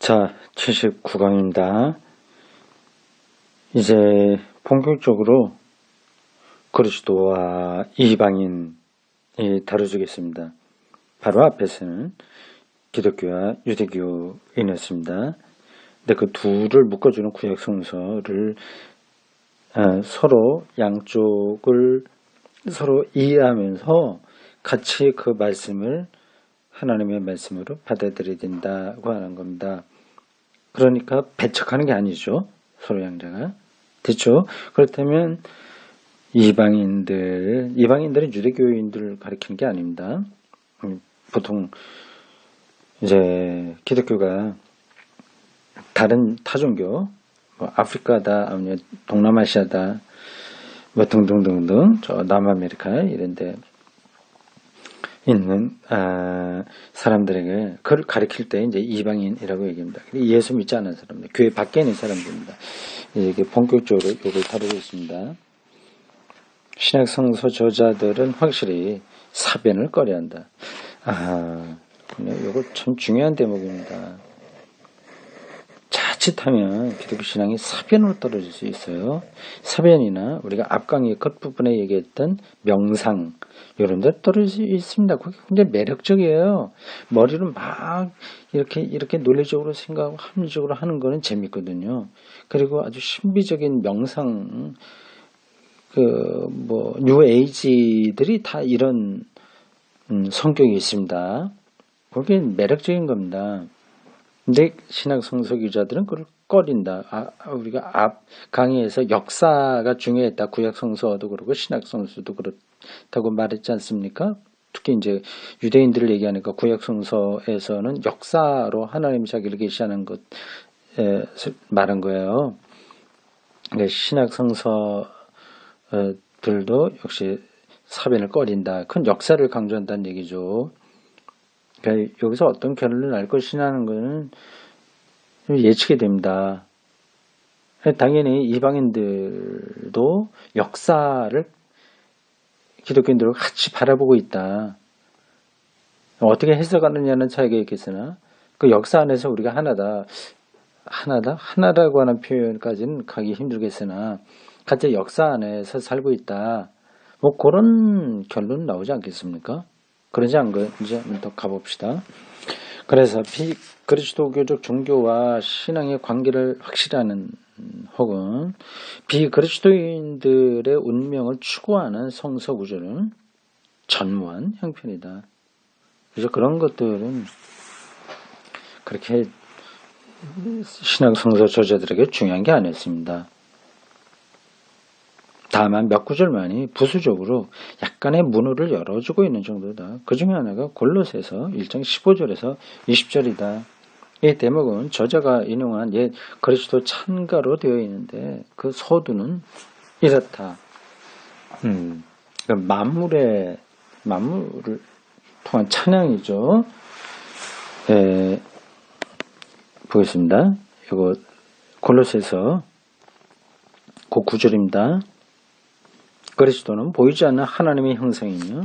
자, 79강입니다. 이제 본격적으로 그리스도와 이방인이 다뤄주겠습니다. 바로 앞에서는 기독교와 유대교인이었습니다. 근데 그 둘을 묶어주는 구약 성서를 서로 양쪽을 서로 이해하면서 같이 그 말씀을 하나님의 말씀으로 받아들여야 된다고 하는 겁니다. 그러니까 배척하는 게 아니죠. 서로 양자가. 됐죠? 그렇다면 이방인들은 유대교인들을 가리키는 게 아닙니다. 보통 이제 기독교가 다른 타종교, 뭐 아프리카다, 아니면 동남아시아다, 뭐 등등등등, 저 남아메리카 이런데 있는 사람들에게 그를 가리킬 때 이제 이방인이라고 얘기합니다. 예수 믿지 않은 사람들, 교회 밖에 있는 사람들입니다. 이게 본격적으로 이걸 다루고 있습니다. 신약 성서 저자들은 확실히 사변을 꺼려한다. 이거 참 중요한 대목입니다. 자칫하면 기독교 신앙이 사변으로 떨어질 수 있어요. 사변이나 우리가 앞강의 끝부분에 얘기했던 명상 이런 데 떨어질 수 있습니다. 그게 굉장히 매력적이에요. 머리로 막 이렇게 논리적으로 생각하고 합리적으로 하는 거는 재밌거든요. 그리고 아주 신비적인 명상 뉴에이지들이 다 이런 성격이 있습니다. 그게 매력적인 겁니다. 근데 신학 성서 기자들은 그걸 꺼린다. 우리가 앞 강의에서 역사가 중요했다. 구약 성서도 그렇고 신학 성서도 그렇다고 말했지 않습니까? 특히 이제 유대인들을 얘기하니까 구약 성서에서는 역사로 하나님 자기를 계시하는 것 말한 거예요. 신학 성서들도 역시 사변을 꺼린다. 큰 역사를 강조한다는 얘기죠. 그러니까 여기서 어떤 결론을 날 것이냐는 것은 예측이 됩니다. 당연히 이방인들도 역사를 기독교인들과 같이 바라보고 있다. 어떻게 해석하느냐는 차이가 있겠으나 그 역사 안에서 우리가 하나라고 하는 표현까지는 가기 힘들겠으나 각자 역사 안에서 살고 있다. 뭐 그런 결론 나오지 않겠습니까? 그러지 않은지 한번 더 가봅시다. 그래서 비그리스도교적 종교와 신앙의 관계를 확실하는 혹은 비그리스도인들의 운명을 추구하는 성서 구조는 전무한 형편이다. 그래서 그런 것들은 그렇게 신학 성서 저자들에게 중요한 게 아니었습니다. 다만 몇 구절만이 부수적으로 약간의 문호를 열어주고 있는 정도다. 그 중에 하나가 골로새서 1장 15절에서 20절이다. 이 대목은 저자가 인용한 옛 그리스도 찬가로 되어 있는데 그 서두는 이렇다. 만물을 통한 찬양이죠. 보겠습니다. 이거 골로새서 그 9절입니다. 그리스도는 보이지 않는 하나님의 형상이며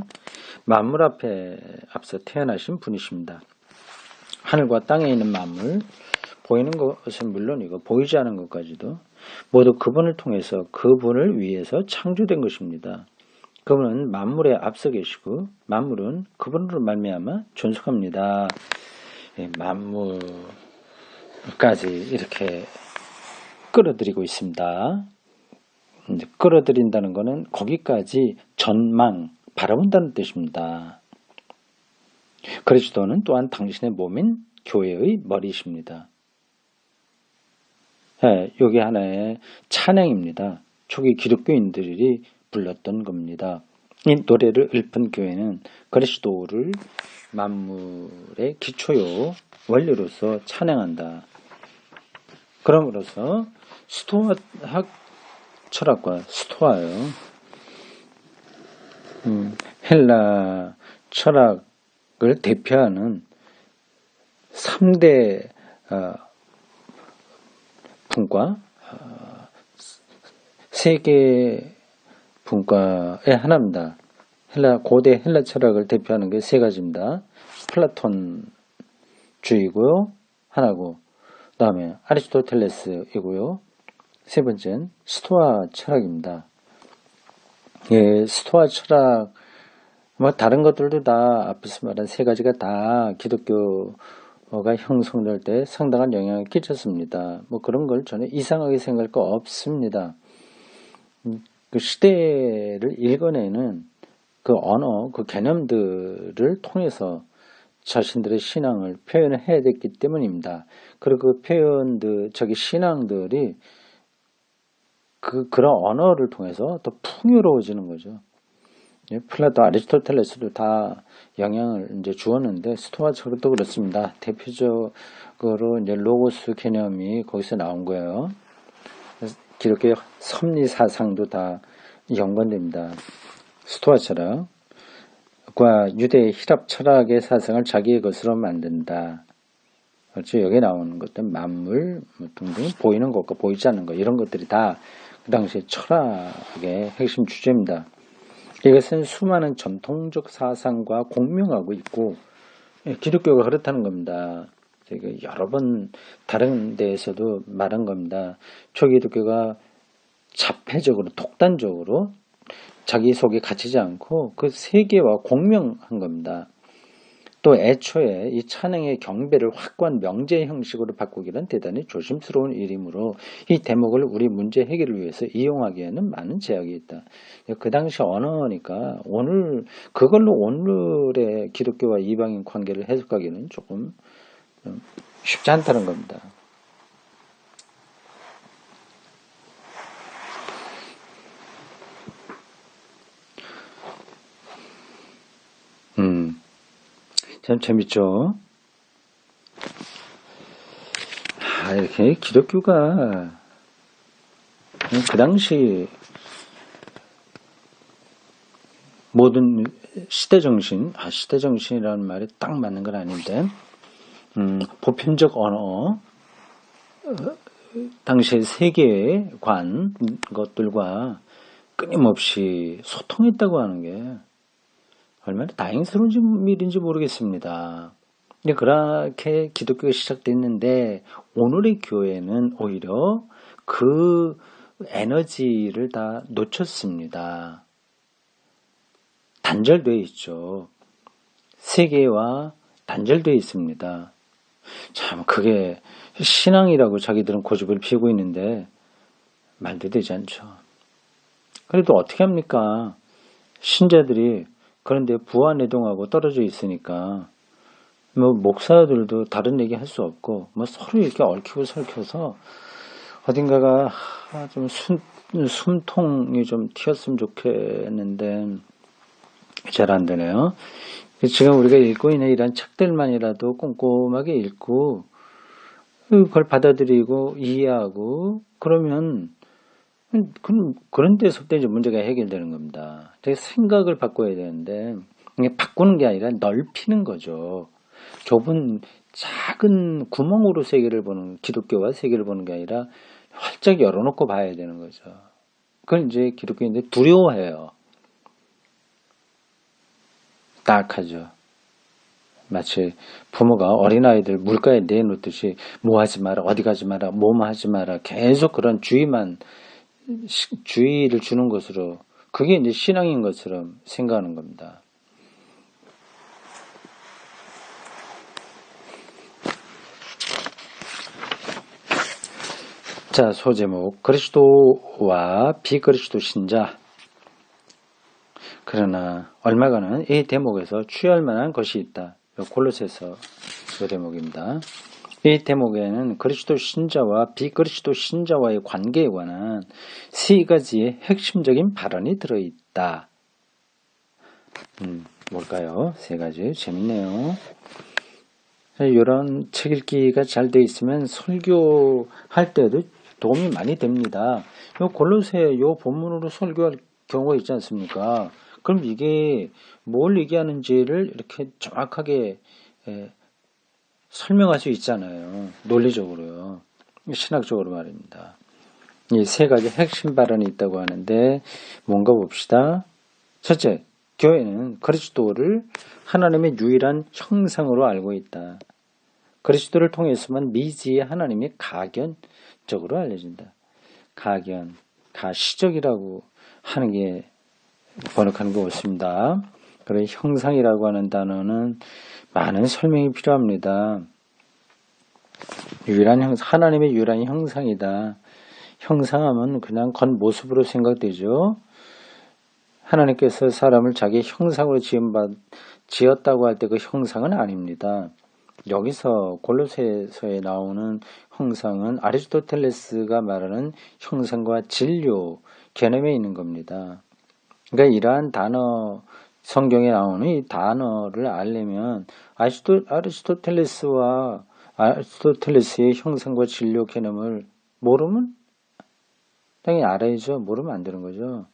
만물 앞서 태어나신 분이십니다. 하늘과 땅에 있는 만물, 보이는 것은 물론이고 보이지 않은 것까지도 모두 그분을 통해서 그분을 위해서 창조된 것입니다. 그분은 만물에 앞서 계시고 만물은 그분으로 말미암아 존속합니다. 만물까지 이렇게 끌어들이고 있습니다. 끌어들인다는 것은 거기까지 전망, 바라본다는 뜻입니다. 그리스도는 또한 당신의 몸인 교회의 머리이십니다. 여기 하나의 찬양입니다. 초기 기독교인들이 불렀던 겁니다. 이 노래를 읊은 교회는 그리스도를 만물의 기초요, 원리로서 찬양한다. 그럼으로써 스토아학 철학과 스토아요. 헬라 철학을 대표하는 3대 분과 세계 분과의 하나입니다. 고대 헬라 철학을 대표하는 게 세 가지입니다. 플라톤주의고요, 하나고 다음에 아리스토텔레스이고요. 세 번째는 스토아 철학입니다. 예, 스토아 철학, 뭐 다른 것들도 다 앞에서 말한 세 가지가 다 기독교가 형성될 때 상당한 영향을 끼쳤습니다. 뭐 그런 걸 전혀 이상하게 생각할 거 없습니다. 그 시대를 읽어내는 그 언어, 그 개념들을 통해서 자신들의 신앙을 표현을 해야 됐기 때문입니다. 그리고 그 표현들, 신앙들이 그런 언어를 통해서 더 풍요로워지는 거죠. 예, 플라토, 아리스토텔레스도 다 영향을 이제 주었는데 스토아 철학도 그렇습니다. 대표적으로 이제 로고스 개념이 거기서 나온 거예요. 기독교 섭리 사상도 다 연관됩니다. 스토아 철학과 유대 히랍 철학의 사상을 자기의 것으로 만든다. 그렇죠. 여기 나오는 것들 만물 등등 보이는 것과 보이지 않는 것 이런 것들이 다 그 당시 철학의 핵심 주제입니다. 이것은 수많은 전통적 사상과 공명하고 있고 기독교가 그렇다는 겁니다. 제가 여러 번 다른 데에서도 말한 겁니다. 초기독교가 자폐적으로 독단적으로 자기 속에 갇히지 않고 그 세계와 공명한 겁니다. 또 애초에 이 찬양의 경배를 확고한 명제 형식으로 바꾸기는 대단히 조심스러운 일이므로 이 대목을 우리 문제 해결을 위해서 이용하기에는 많은 제약이 있다. 그 당시 언어니까 그걸로 오늘의 기독교와 이방인 관계를 해석하기는 조금 쉽지 않다는 겁니다. 참 재밌죠? 이렇게 기독교가 그 당시 모든 시대정신이라는 말이 딱 맞는 건 아닌데, 보편적 언어, 당시의 세계관 것들과 끊임없이 소통했다고 하는 게 얼마나 다행스러운 일인지 모르겠습니다. 근데 그렇게 기독교가 시작됐는데 오늘의 교회는 오히려 그 에너지를 다 놓쳤습니다. 단절되어 있죠. 세계와 단절되어 있습니다. 참 그게 신앙이라고 자기들은 고집을 피우고 있는데 말도 되지 않죠. 그래도 어떻게 합니까? 신자들이 그런데 부하내동하고 떨어져 있으니까 뭐 목사들도 다른 얘기 할 수 없고 뭐 서로 이렇게 얽히고 설켜서 어딘가가 좀 숨통이 좀 튀었으면 좋겠는데 잘 안 되네요. 지금 우리가 읽고 있는 이런 책들만이라도 꼼꼼하게 읽고 그걸 받아들이고 이해하고 그러면 그런 데서부터 이제 문제가 해결되는 겁니다. 생각을 바꿔야 되는데 이게 바꾸는 게 아니라 넓히는 거죠. 좁은 작은 구멍으로 세계를 보는 기독교와 세계를 보는 게 아니라 활짝 열어놓고 봐야 되는 거죠. 그걸 이제 기독교인들이 두려워해요. 딱하죠. 마치 부모가 어린아이들 물가에 내놓듯이 뭐 하지 마라, 어디 가지 마라, 뭐뭐 하지 마라 계속 그런 주의를 주는 것으로 그게 이제 신앙인 것처럼 생각하는 겁니다. 자, 소제목 그리스도와 비그리스도 신자. 그러나 얼마간은 이 대목에서 취할 만한 것이 있다. 골로새서 그 대목입니다. 이 대목에는 그리스도 신자와 비그리스도 신자와의 관계에 관한 세 가지의 핵심적인 발언이 들어있다. 뭘까요? 세 가지. 재밌네요. 이런 책 읽기가 잘 돼 있으면 설교할 때도 도움이 많이 됩니다. 요 골로새 요 본문으로 설교할 경우가 있지 않습니까? 그럼 이게 뭘 얘기하는지를 이렇게 정확하게 설명할 수 있잖아요. 논리적으로요. 신학적으로 말입니다. 이 세 가지 핵심 발언이 있다고 하는데 뭔가 봅시다. 첫째, 교회는 그리스도를 하나님의 유일한 형상으로 알고 있다. 그리스도를 통해서만 미지의 하나님이 가견적으로 알려진다. 가견, 가시적이라고 하는 게 번역하는 게 옳습니다. 그리고 형상이라고 하는 단어는 많은 설명이 필요합니다. 유일한 형상, 하나님의 유일한 형상이다. 형상하면 그냥 겉모습으로 생각되죠. 하나님께서 사람을 자기 형상으로 지었다고 할 때 그 형상은 아닙니다. 여기서 골로새서에 나오는 형상은 아리스토텔레스가 말하는 형상과 진료 개념에 있는 겁니다. 그러니까 이러한 단어, 성경에 나오는 이 단어를 알려면 아리스토텔레스의 형상과 진료 개념을 모르면 당연히 알아야죠. 모르면 안 되는 거죠.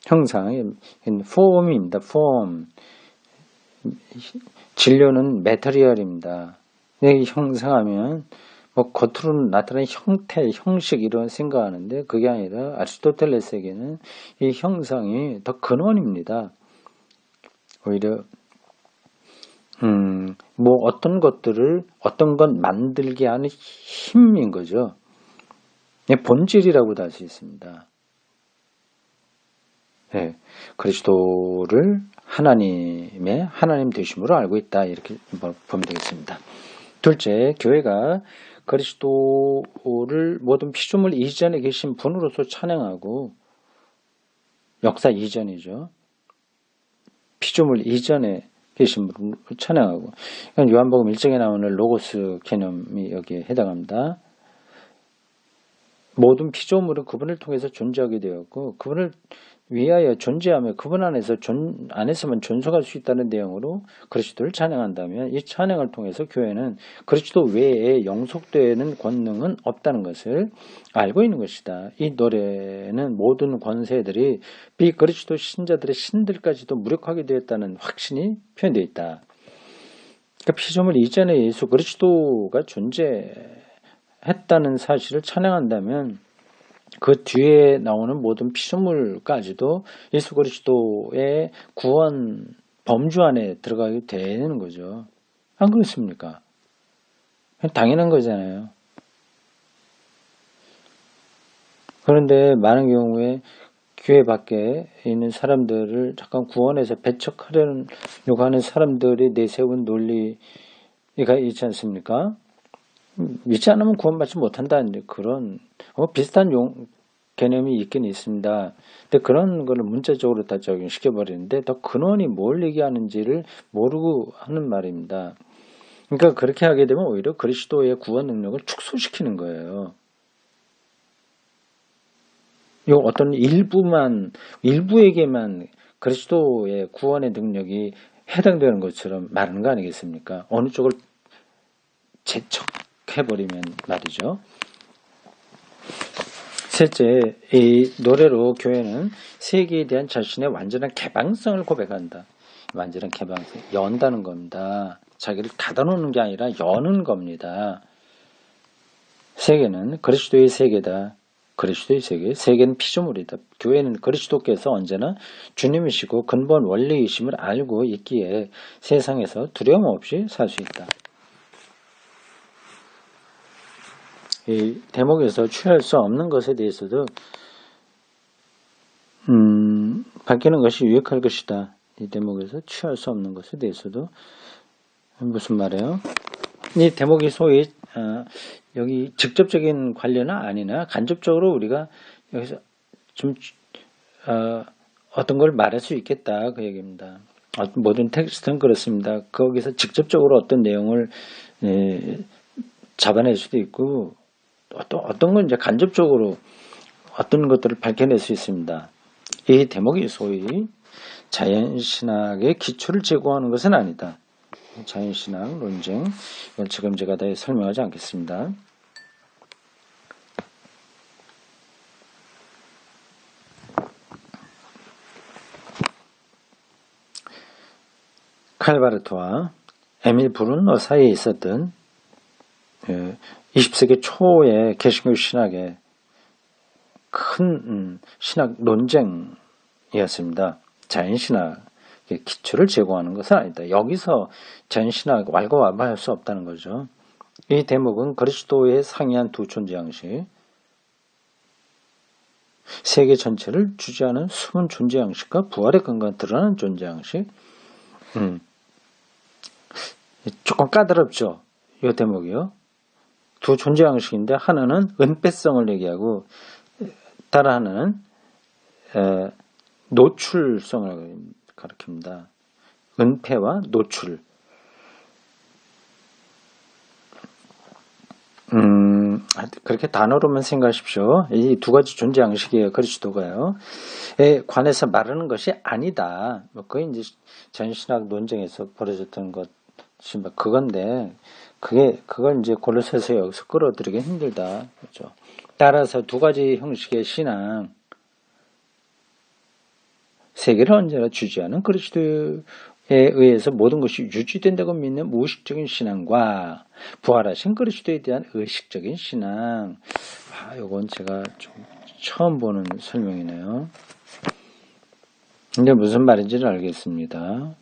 형상, 폼입니다. 폼. 진료는 매터리얼입니다. 형상하면 뭐 겉으로 나타나는 형태, 형식 이런 생각하는데 그게 아니라 아리스토텔레스에게는 이 형상이 더 근원입니다. 오히려 뭐 어떤 것 만들게 하는 힘인 거죠. 본질이라고도 할 수 있습니다. 네, 그리스도를 하나님 되심으로 알고 있다. 이렇게 보면 되겠습니다. 둘째, 교회가 그리스도를 모든 피조물 이전에 계신 분으로서 찬양하고, 역사 이전이죠. 피조물 이전에 계신 분을 찬양하고, 요한복음 1장에 나오는 로고스 개념이 여기에 해당합니다. 모든 피조물은 그분을 통해서 존재하게 되었고 그분을 위하여 존재하며 그분 안에서만 존속할 수 있다는 내용으로 그리스도를 찬양한다면 이 찬양을 통해서 교회는 그리스도 외에 영속되는 권능은 없다는 것을 알고 있는 것이다. 이 노래는 모든 권세들이 비그리스도 신자들의 신들까지도 무력하게 되었다는 확신이 표현되어 있다. 그러니까 피조물 이전에 예수 그리스도가 존재했다는 사실을 찬양한다면 그 뒤에 나오는 모든 피조물까지도 예수 그리스도의 구원 범주 안에 들어가게 되는 거죠. 안 그렇습니까? 당연한 거잖아요. 그런데 많은 경우에 교회 밖에 있는 사람들을 잠깐 구원해서 배척하려고 하는 사람들이 내세운 논리가 있지 않습니까? 믿지 않으면 구원받지 못한다는 그런 비슷한 개념이 있긴 있습니다. 근데 그런 거를 문자적으로 다 적용시켜버리는데 더 근원이 뭘 얘기하는지를 모르고 하는 말입니다. 그러니까 그렇게 하게 되면 오히려 그리스도의 구원 능력을 축소시키는 거예요. 이 어떤 일부에게만 그리스도의 구원의 능력이 해당되는 것처럼 말하는 거 아니겠습니까? 어느 쪽을 제척해버리면 말이죠. 셋째, 이 노래로 교회는 세계에 대한 자신의 완전한 개방성을 고백한다. 완전한 개방성, 연다는 겁니다. 자기를 닫아놓는 게 아니라 여는 겁니다. 세계는 그리스도의 세계다. 그리스도의 세계, 세계는 피조물이다. 교회는 그리스도께서 언제나 주님이시고 근본 원리이심을 알고 있기에 세상에서 두려움 없이 살 수 있다. 이 대목에서 취할 수 없는 것에 대해서도 밝히는 것이 유익할 것이다. 이 대목에서 취할 수 없는 것에 대해서도 무슨 말이에요? 이 대목이 소위 여기 직접적인 관련은 아니나 간접적으로 우리가 여기서 좀 어떤 걸 말할 수 있겠다 그 얘기입니다. 모든 텍스트는 그렇습니다. 거기서 직접적으로 어떤 내용을 잡아낼 수도 있고 어떤 건 이제 간접적으로 어떤 것들을 밝혀낼 수 있습니다. 이 대목이 소위 자연신학의 기초를 제공하는 것은 아니다. 자연신학 논쟁, 이걸 지금 제가 다 설명하지 않겠습니다. 칼바르트와 에밀 브룬너 사이에 있었던 20세기 초의 개신교 신학의 큰 신학 논쟁이었습니다. 자연신학, 기초를 제공하는 것은 아니다. 여기서 전신학 왈가왈부할 수 없다는 거죠. 이 대목은 그리스도의 상이한 두 존재 양식, 세계 전체를 주재하는 숨은 존재 양식과 부활의 근거가 드러나는 존재 양식. 조금 까다롭죠. 이 대목이요. 두 존재 양식인데 하나는 은폐성을 얘기하고 다른 하나는 노출성을 가리킵니다. 은폐와 노출. 그렇게 단어로만 생각하십시오. 이 두 가지 존재 양식이에요. 그리스도가요. 에 관해서 말하는 것이 아니다. 뭐 그게 이제 전신학 논쟁에서 벌어졌던 것이 뭐 그건데 그걸 이제 골로새서 여기서 끌어들이기 힘들다. 그렇죠. 따라서 두 가지 형식의 신앙, 세계를 언제나 주지하는 그리스도에 의해서 모든 것이 유지된다고 믿는 무의식적인 신앙과 부활하신 그리스도에 대한 의식적인 신앙. 요건 제가 좀 처음 보는 설명이네요. 근데 무슨 말인지는 알겠습니다.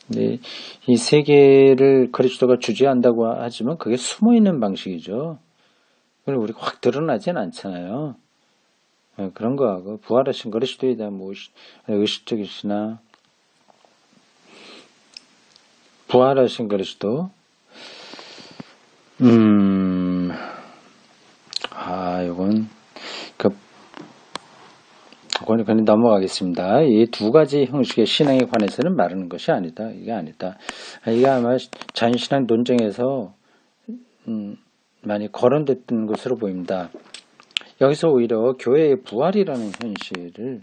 근데 이 세계를 그리스도가 주재한다고 하지만 그게 숨어있는 방식이죠. 그걸 우리가 확 드러나진 않잖아요. 그런 거하고 부활하신 그리스도에 대한 의식적인 신앙, 부활하신 그리스도. 요건 그건 넘어가겠습니다. 이 두 가지 형식의 신앙에 관해서는 말하는 것이 아니다. 이게 아니다. 이게 아마 자연신앙 논쟁에서 많이 거론됐던 것으로 보입니다. 여기서 오히려 교회의 부활이라는 현실을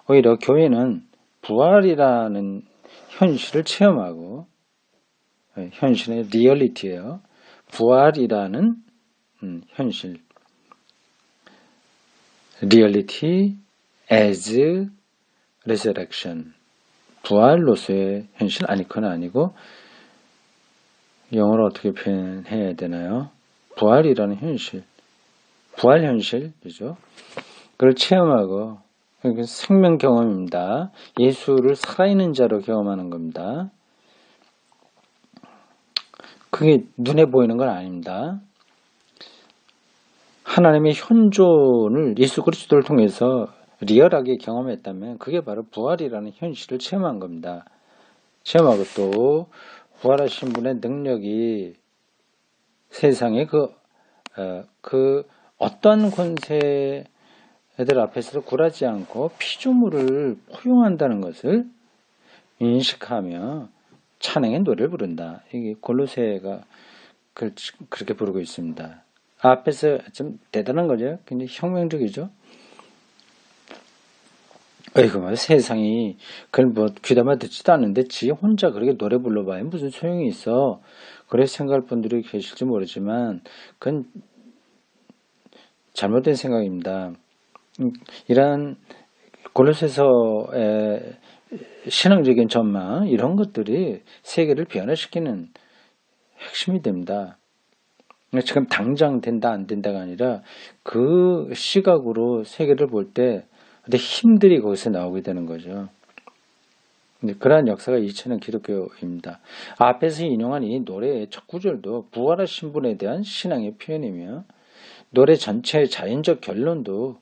오히려 교회는 부활이라는 현실을 체험하고 현실의 리얼리티예요. 부활이라는 현실, reality as resurrection, 부활로서의 현실, 아니 그건 아니고 영어로 어떻게 표현해야 되나요? 부활이라는 현실, 부활 현실이죠. 그걸 체험하고 생명 경험입니다. 예수를 살아있는 자로 경험하는 겁니다. 그게 눈에 보이는 건 아닙니다. 하나님의 현존을 예수 그리스도를 통해서 리얼하게 경험했다면 그게 바로 부활이라는 현실을 체험한 겁니다. 체험하고 또 부활하신 분의 능력이 세상에 그 어떤 권세들 앞에서도 굴하지 않고 피조물을 포용한다는 것을 인식하며 찬양의 노래를 부른다. 이게 골로새가 그렇게 부르고 있습니다. 앞에서 좀 대단한 거죠. 굉장히 혁명적이죠. 세상이 그걸 뭐 귀담아 듣지도 않는데 지 혼자 그렇게 노래 불러봐야 무슨 소용이 있어. 그렇게 생각할 분들이 계실지 모르지만 그건 잘못된 생각입니다. 이러한 골로새서의 신앙적인 전망, 이런 것들이 세계를 변화시키는 핵심이 됩니다. 지금 당장 된다 안 된다가 아니라 그 시각으로 세계를 볼 때 힘들이 거기서 나오게 되는 거죠. 그러한 역사가 2000년 기독교입니다. 앞에서 인용한 이 노래의 첫 구절도 부활하신 분에 대한 신앙의 표현이며 노래 전체의 자연적 결론도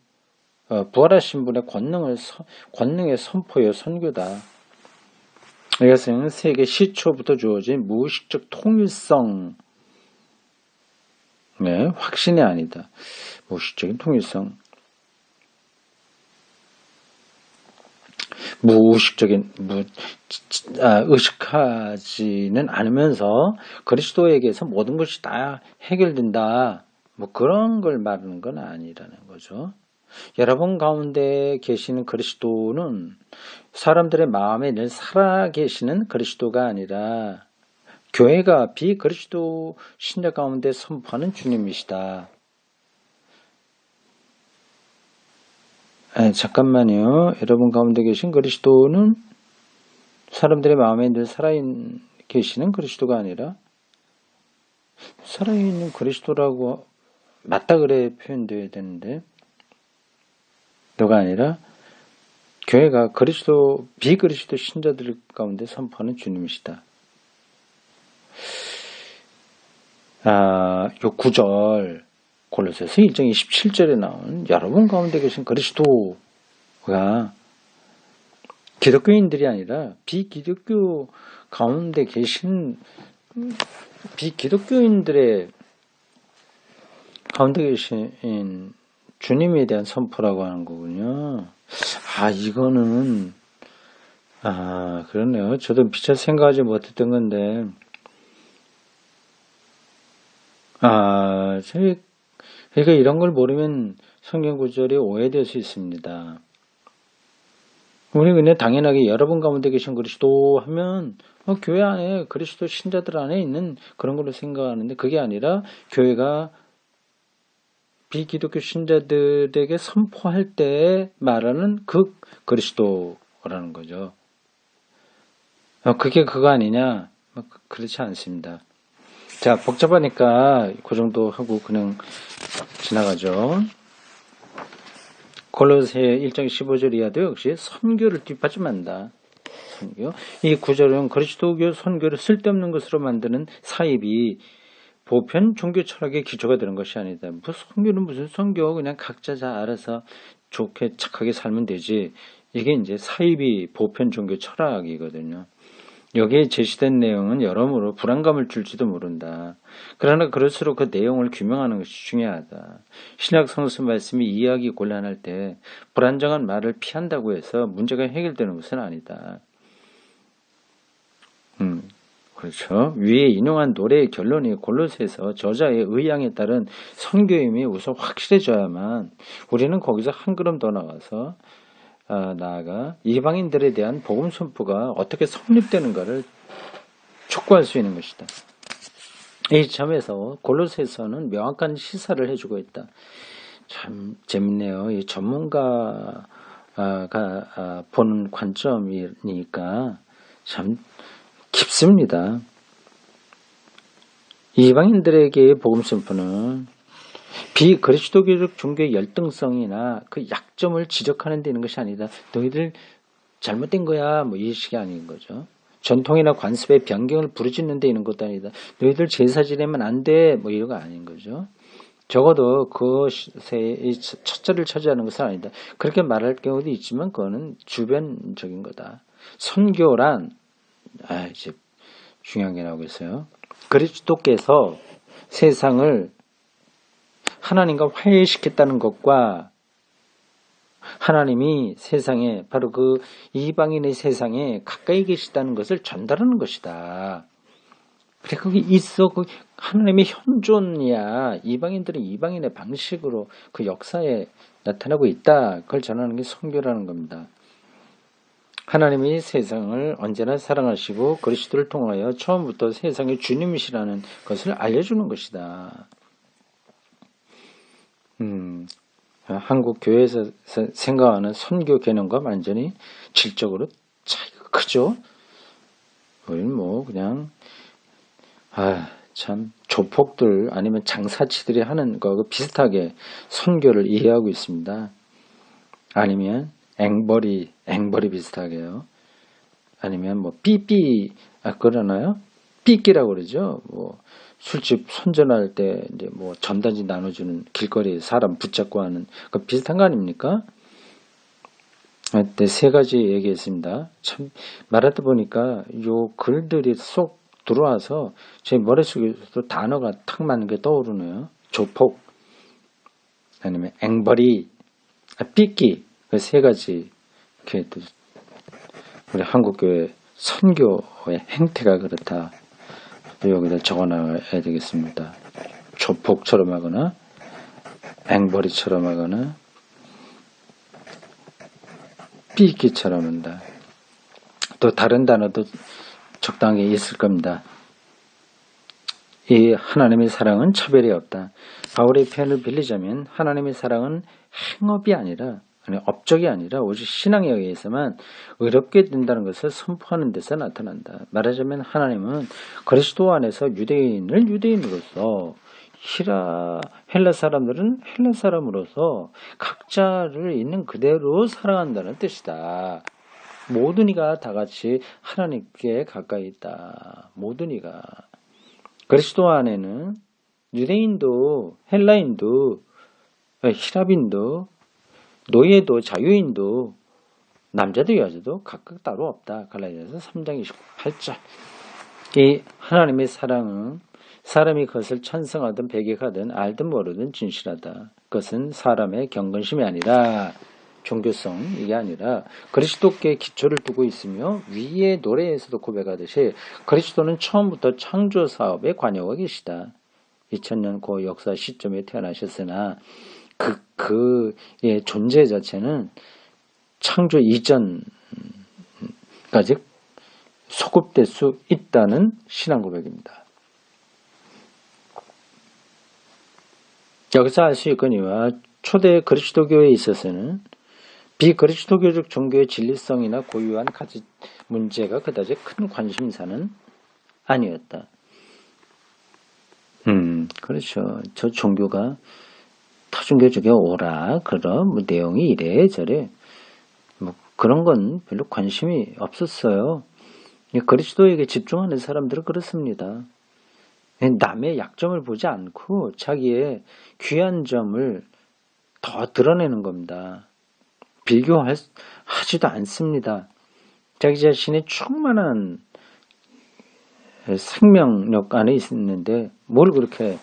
부활하신 분의 권능의 선포요 선교다. 이것은 세계 시초부터 주어진 무의식적 통일성, 확신이 아니다. 무의식적인 통일성. 무의식적인, 의식하지는 않으면서 그리스도에게서 모든 것이 다 해결된다. 뭐 그런 걸 말하는 건 아니라는 거죠. 여러분 가운데 계시는 그리스도는 사람들의 마음에 늘 살아계시는 그리스도가 아니라 교회가 비그리스도 신자 가운데 선포하는 주님이시다. 잠깐만요. 여러분 가운데 계신 그리스도는 사람들의 마음에 늘 살아계시는 그리스도가 아니라 살아있는 그리스도라고 맞다 그래 표현되어야 되는데 너가 아니라 교회가 비그리스도 신자들 가운데 선포하는 주님이시다. 요 9절, 골로새서 1장 27절에 나온 여러분 가운데 계신 그리스도가 기독교인들이 아니라 비기독교 가운데 계신 비기독교인들의 가운데 계신 주님에 대한 선포라고 하는 거군요. 이거는 그러네요. 저도 미처 생각하지 못했던 건데 그러니까 이런 걸 모르면 성경 구절이 오해될 수 있습니다. 우리 그냥 당연하게 여러분 가운데 계신 그리스도 하면 교회 안에 그리스도 신자들 안에 있는 그런 걸로 생각하는데 그게 아니라 교회가 비기독교 신자들에게 선포할 때 말하는 그 그리스도라는 거죠. 그게 그거 아니냐? 그렇지 않습니다. 자, 복잡하니까 그 정도 하고 그냥 지나가죠. 골로새 1장 15절 이하도 역시 선교를 뒷받침한다. 선교. 이 구절은 그리스도교 선교를 쓸데없는 것으로 만드는 사입이 보편 종교 철학의 기초가 되는 것이 아니다. 선교는 무슨 선교? 그냥 각자 잘 알아서 좋게 착하게 살면 되지. 이게 이제 사입이 보편 종교 철학이거든요. 여기에 제시된 내용은 여러모로 불안감을 줄지도 모른다. 그러나 그럴수록 그 내용을 규명하는 것이 중요하다. 신약 성서 말씀이 이해하기 곤란할 때 불안정한 말을 피한다고 해서 문제가 해결되는 것은 아니다. 그렇죠. 위에 인용한 노래의 결론이 골로새서 저자의 의향에 따른 선교임이 우선 확실해져야만 우리는 거기서 한 걸음 더 나아가 이방인들에 대한 복음 선포가 어떻게 성립되는가를 촉구할 수 있는 것이다. 이 점에서 골로새서는 명확한 시사를 해주고 있다. 참 재밌네요. 이 전문가가 보는 관점이니까 참 깊습니다. 이방인들에게 복음 선포는 비그리스도교적 종교의 열등성이나 그 약점을 지적하는 데 있는 것이 아니다. 너희들 잘못된 거야. 이 식이 아닌 거죠. 전통이나 관습의 변경을 부르짖는 데 있는 것도 아니다. 너희들 제사 지내면 안 돼. 이런 거 아닌 거죠. 적어도 그것의 첫 자리를 차지하는 것은 아니다. 그렇게 말할 경우도 있지만 그거는 주변적인 거다. 선교란 이제 중요한 게 나오고 있어요. 그리스도께서 세상을 하나님과 화해시켰다는 것과 하나님이 세상에 바로 그 이방인의 세상에 가까이 계시다는 것을 전달하는 것이다. 그래 거기 있어. 하나님의 현존이야. 이방인들은 이방인의 방식으로 그 역사에 나타나고 있다. 그걸 전하는 게 선교라는 겁니다. 하나님이 세상을 언제나 사랑하시고 그리스도를 통하여 처음부터 세상의 주님이시라는 것을 알려주는 것이다. 한국 교회에서 생각하는 선교 개념과 완전히 질적으로 차이가 크죠. 우리는 그냥 참 조폭들 아니면 장사치들이 하는 거하고 비슷하게 선교를 이해하고 있습니다. 아니면 앵벌이 비슷하게요. 아니면 삐삐 그러나요? 삐끼라고 그러죠. 술집 선전할 때 이제 전단지 나눠주는 길거리에 사람 붙잡고 하는 그 비슷한 거 아닙니까? 네, 세 가지 얘기했습니다. 참 말하다 보니까 요 글들이 쏙 들어와서 제 머릿속에서도 단어가 탁 맞는 게 떠오르네요. 조폭, 아니면 앵벌이, 삐끼, 그 세 가지 이렇게 또 우리 한국교회 선교의 행태가 그렇다. 여기다 적어놔야 되겠습니다. 조폭처럼 하거나 앵벌이처럼 하거나 삐끼처럼 한다. 또 다른 단어도 적당히 있을 겁니다. 이 하나님의 사랑은 차별이 없다. 바울의 표현을 빌리자면 하나님의 사랑은 행업이 아니라 업적이 아니라 오직 신앙에 의해서만 의롭게 된다는 것을 선포하는 데서 나타난다. 말하자면 하나님은 그리스도 안에서 유대인을 유대인으로서 헬라 사람들은 헬라 사람으로서 각자를 있는 그대로 사랑한다는 뜻이다. 모든 이가 다 같이 하나님께 가까이 있다. 모든 이가. 그리스도 안에는 유대인도 헬라인도 히랍인도 노예도 자유인도 남자도 여자도 각각 따로 없다. 갈라디아서 3장 28절. 이 하나님의 사랑은 사람이 그것을 찬성하든 배격하든 알든 모르든 진실하다. 그것은 사람의 경건심이 아니라 종교성 이게 아니라 그리스도께 기초를 두고 있으며 위의 노래에서도 고백하듯이 그리스도는 처음부터 창조 사업에 관여하고 계시다. 2000년 그 역사 시점에 태어나셨으나 그의 존재 자체는 창조 이전까지 소급될 수 있다는 신앙 고백입니다. 여기서 알 수 있거니와 초대 그리스도교에 있어서는 비그리스도교적 종교의 진리성이나 고유한 가치 문제가 그다지 큰 관심사는 아니었다. 그렇죠. 저 종교가 타종교 쪽에 오라 그런 뭐 내용이 이래 저래 뭐 그런 건 별로 관심이 없었어요. 그리스도에게 집중하는 사람들은 그렇습니다. 남의 약점을 보지 않고 자기의 귀한 점을 더 드러내는 겁니다. 비교하지도 않습니다. 자기 자신의 충만한 생명력 안에 있는데 뭘 그렇게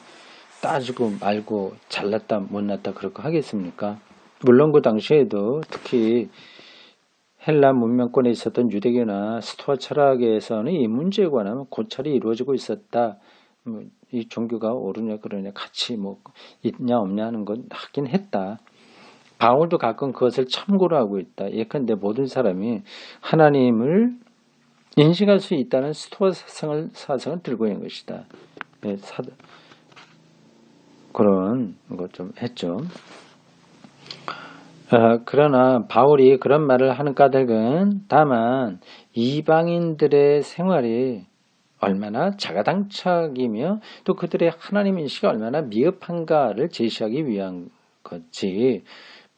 따지고 말고 잘났다 못났다 그렇게 하겠습니까? 물론 그 당시에도 특히 헬라 문명권에 있었던 유대교나 스토아 철학에서는 이 문제에 관한 고찰이 이루어지고 있었다. 이 종교가 옳으냐 그러냐 같이 뭐 있냐 없냐 하는 건 하긴 했다. 바울도 가끔 그것을 참고로 하고 있다. 예컨대 모든 사람이 하나님을 인식할 수 있다는 스토아 사상을 들고 있는 것이다. 네, 그런 것 좀 했죠. 그러나 바울이 그런 말을 하는 까닭은 다만 이방인들의 생활이 얼마나 자가당착이며 또 그들의 하나님 인식이 얼마나 미흡한가를 제시하기 위한 거지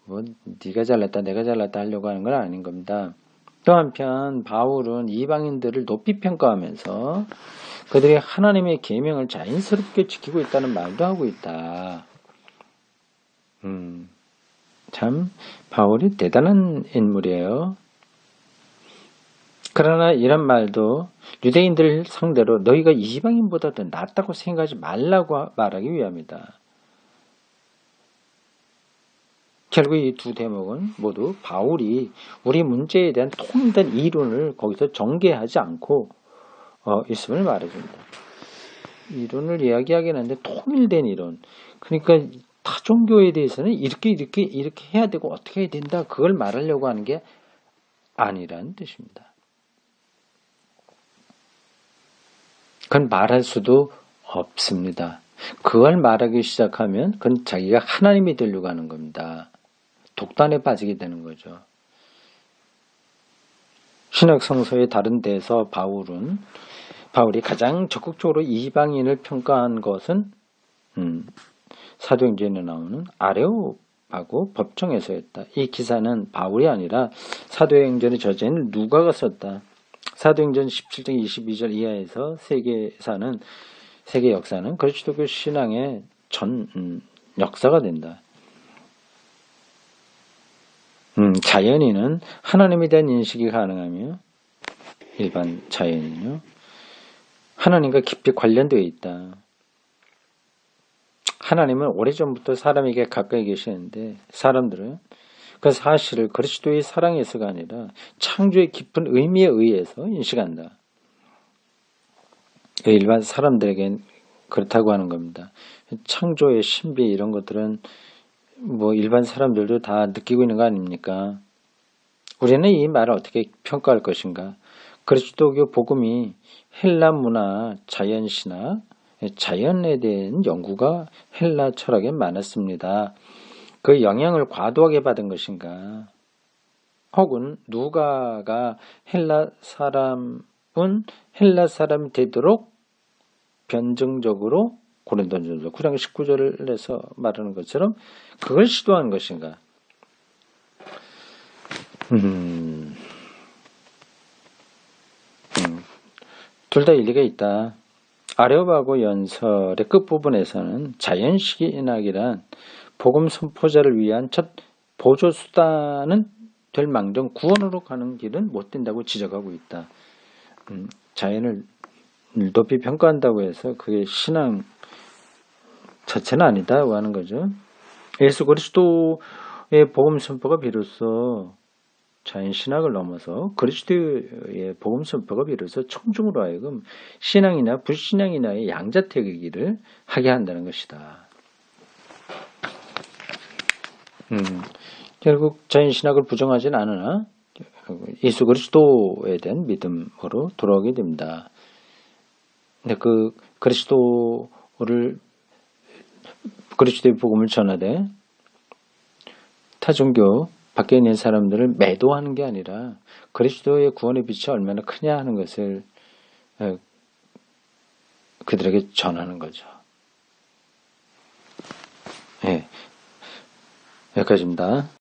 뭐 네가 잘났다 내가 잘났다 하려고 하는 건 아닌 겁니다. 또 한편 바울은 이방인들을 높이 평가하면서 그들이 하나님의 계명을 자연스럽게 지키고 있다는 말도 하고 있다. 참 바울이 대단한 인물이에요. 그러나 이런 말도 유대인들 상대로 너희가 이방인보다 더 낫다고 생각하지 말라고 말하기 위함이다. 결국 이 두 대목은 모두 바울이 우리 문제에 대한 통일된 이론을 거기서 전개하지 않고 있음을 말해줍니다. 이론을 이야기하긴 하는데 통일된 이론. 그러니까 타종교에 대해서는 이렇게 해야 되고 어떻게 해야 된다. 그걸 말하려고 하는 게 아니라는 뜻입니다. 그건 말할 수도 없습니다. 그걸 말하기 시작하면 그건 자기가 하나님이 되려고 하는 겁니다. 독단에 빠지게 되는 거죠. 신약성서의 다른 데에서 바울이 가장 적극적으로 이방인을 평가한 것은 사도행전에 나오는 아레오하고 법정에서였다. 이 기사는 바울이 아니라 사도행전의 저자인 누가가 썼다. 사도행전 17장 22절 이하에서 세계 역사는 그리스도교 신앙의 전 역사가 된다. 자연인은 하나님에 대한 인식이 가능하며 일반 자연인요. 하나님과 깊이 관련되어 있다. 하나님은 오래전부터 사람에게 가까이 계시는데 사람들은 그 사실을 그리스도의 사랑에서가 아니라 창조의 깊은 의미에 의해서 인식한다. 일반 사람들에겐 그렇다고 하는 겁니다. 창조의 신비 이런 것들은 뭐 일반 사람들도 다 느끼고 있는 거 아닙니까? 우리는 이 말을 어떻게 평가할 것인가? 그리스도교 복음이 헬라 문화, 자연신학, 자연에 대한 연구가 헬라 철학에 많았습니다. 그 영향을 과도하게 받은 것인가? 혹은 누가가 헬라 사람이 되도록 변증적으로 고린도전서 9장 19절에서 말하는 것처럼 그걸 시도하는 것인가? 둘 다 일리가 있다. 아레오바고 연설의 끝부분에서는 자연시인학이란 복음 선포자를 위한 첫 보조 수단은 될 망정 구원으로 가는 길은 못 된다고 지적하고 있다. 자연을 높이 평가한다고 해서 그게 신앙 자체는 아니다고 하는 거죠. 예수 그리스도의 복음 선포가 비로소 자연 신학을 넘어서 그리스도의 복음 선포가 비로소 청중으로 하여금 신앙이나 불신앙이나의 양자택의 길을 하게 한다는 것이다. 결국 자연 신학을 부정하지는 않으나 예수 그리스도에 대한 믿음으로 돌아오게 됩니다. 근데 그 그리스도의 복음을 전하되 타종교 밖에 있는 사람들을 매도하는 게 아니라 그리스도의 구원의 빛이 얼마나 크냐 하는 것을 그들에게 전하는 거죠. 네, 여기까지입니다.